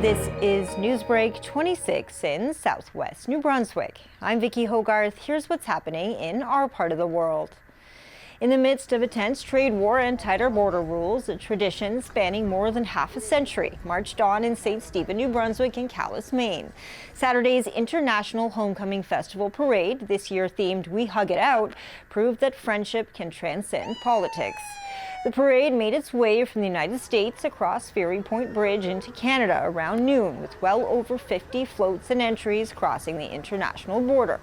This is Newsbreak26 in southwest New Brunswick. I'm Vicki Hogarth. Here's what's happening in our part of the world. In the midst of a tense trade war and tighter border rules, a tradition spanning more than half a century marched on in St. Stephen, New Brunswick and Calais, Maine. Saturday's International Homecoming Festival parade, this year themed We Hug It Out, proved that friendship can transcend politics. The parade made its way from the United States across Ferry Point Bridge into Canada around noon, with well over 50 floats and entries crossing the international border.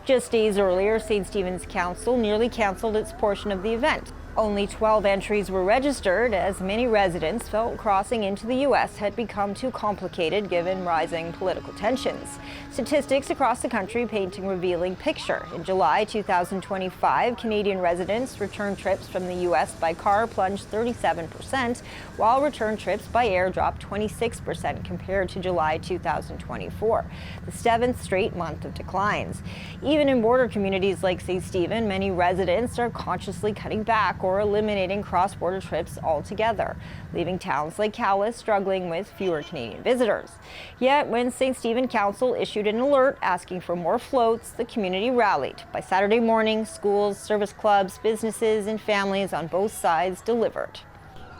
Just days earlier, St. Stephen's Council nearly canceled its portion of the event. Only 12 entries were registered, as many residents felt crossing into the U.S. had become too complicated given rising political tensions. Statistics across the country paint a revealing picture. In July 2025, Canadian residents' return trips from the U.S. by car plunged 37%, while return trips by air dropped 26% compared to July 2024, the 7th straight month of declines. Even in border communities like St. Stephen, many residents are consciously cutting back or eliminating cross-border trips altogether, leaving towns like Calais struggling with fewer Canadian visitors. Yet, when St. Stephen Council issued an alert asking for more floats, the community rallied. By Saturday morning, schools, service clubs, businesses, and families on both sides delivered.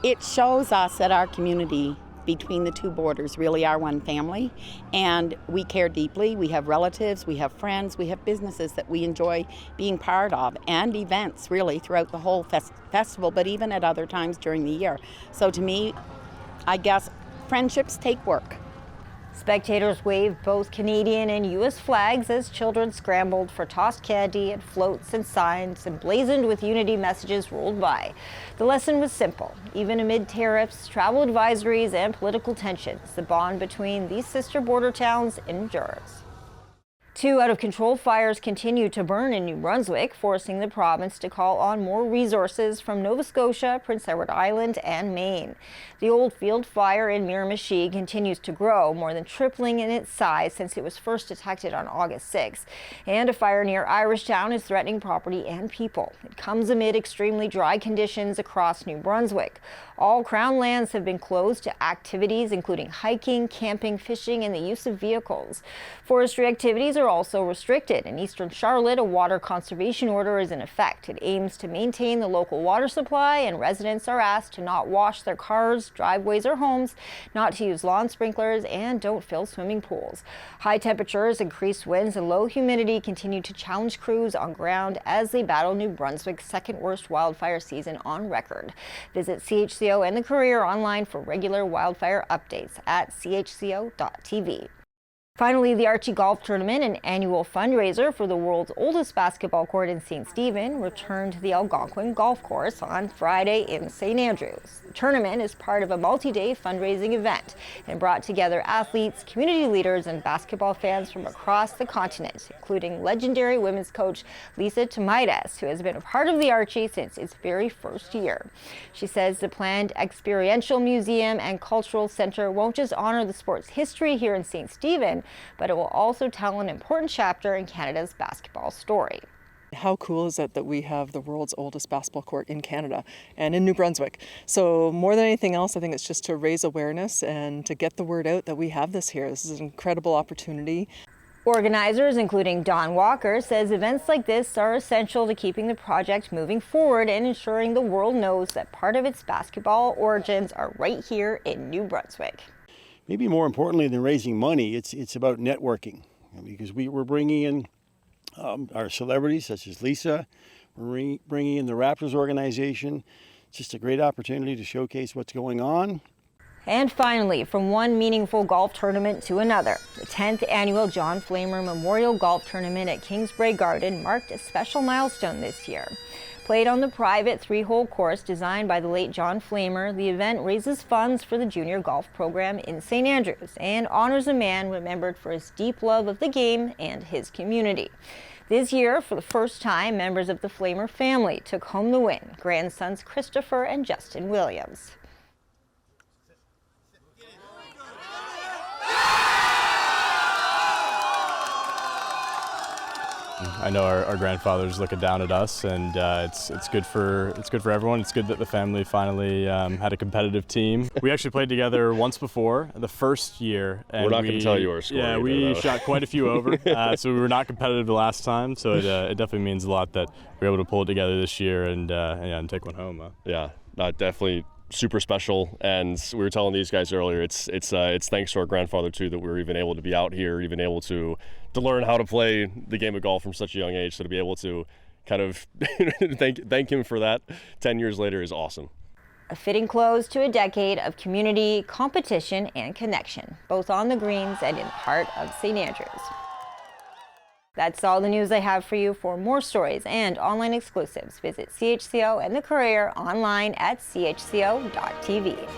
It shows us that our community between the two borders really are one family, and we care deeply. We have relatives, we have friends, we have businesses that we enjoy being part of, and events really throughout the whole festival, but even at other times during the year. So to me, I guess friendships take work. Spectators waved both Canadian and U.S. flags as children scrambled for tossed candy and floats and signs emblazoned with unity messages rolled by. The lesson was simple. Even amid tariffs, travel advisories, and political tensions, the bond between these sister border towns endures. 2 out-of-control fires continue to burn in New Brunswick, forcing the province to call on more resources from Nova Scotia, Prince Edward Island, and Maine. The old field fire in Miramichi continues to grow, more than tripling in its size since it was first detected on August 6. And a fire near Irishtown is threatening property and people. It comes amid extremely dry conditions across New Brunswick. All Crown lands have been closed to activities including hiking, camping, fishing, and the use of vehicles. Forestry activities are also restricted. In eastern Charlotte, a water conservation order is in effect. It aims to maintain the local water supply, and residents are asked to not wash their cars, driveways, or homes, not to use lawn sprinklers, and don't fill swimming pools. High temperatures, increased winds, and low humidity continue to challenge crews on ground as they battle New Brunswick's second worst wildfire season on record. Visit CHCO and the Courier online for regular wildfire updates at CHCO.TV. Finally, the Archie Golf Tournament, an annual fundraiser for the world's oldest basketball court in St. Stephen, returned to the Algonquin Golf Course on Friday in St. Andrews. The tournament is part of a multi-day fundraising event and brought together athletes, community leaders, and basketball fans from across the continent, including legendary women's coach Lisa Tomaitis, who has been a part of the Archie since its very first year. She says the planned experiential museum and cultural center won't just honor the sport's history here in St. Stephen, but it will also tell an important chapter in Canada's basketball story. How cool is it that we have the world's oldest basketball court in Canada and in New Brunswick? So more than anything else, I think it's just to raise awareness and to get the word out that we have this here. This is an incredible opportunity. Organizers, including Don Walker, says events like this are essential to keeping the project moving forward and ensuring the world knows that part of its basketball origins are right here in New Brunswick. Maybe more importantly than raising money, it's about networking, because we're bringing in our celebrities such as Lisa. We're bringing in the Raptors organization. It's just a great opportunity to showcase what's going on. And finally, from one meaningful golf tournament to another, the 10th annual John Flemer Memorial Golf Tournament at Kingsbrae Garden marked a special milestone this year. Played on the private 3-hole course designed by the late John Flemer, the event raises funds for the junior golf program in St. Andrews and honors a man remembered for his deep love of the game and his community. This year, for the first time, members of the Flemer family took home the win, grandsons Christopher and Justin Williams. I know our grandfather's looking down at us, and it's good for everyone. It's good that the family finally had a competitive team. We actually played together once before, the first year. And we're not going to tell you our score. Yeah, we shot quite a few over, so we were not competitive the last time. So it definitely means a lot that we were able to pull it together this year and take one home. Yeah, definitely super special. And we were telling these guys earlier, it's thanks to our grandfather too that we were even able to be out here, even able to learn how to play the game of golf from such a young age. So to be able to kind of thank him for that 10 years later is awesome. A fitting close to a decade of community, competition, and connection, both on the greens and in the heart of St. Andrews. That's all the news I have for you. For more stories and online exclusives, visit CHCO and the Courier online at CHCO.TV.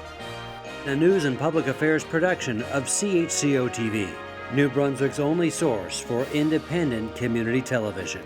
A news and public affairs production of CHCO-TV, New Brunswick's only source for independent community television.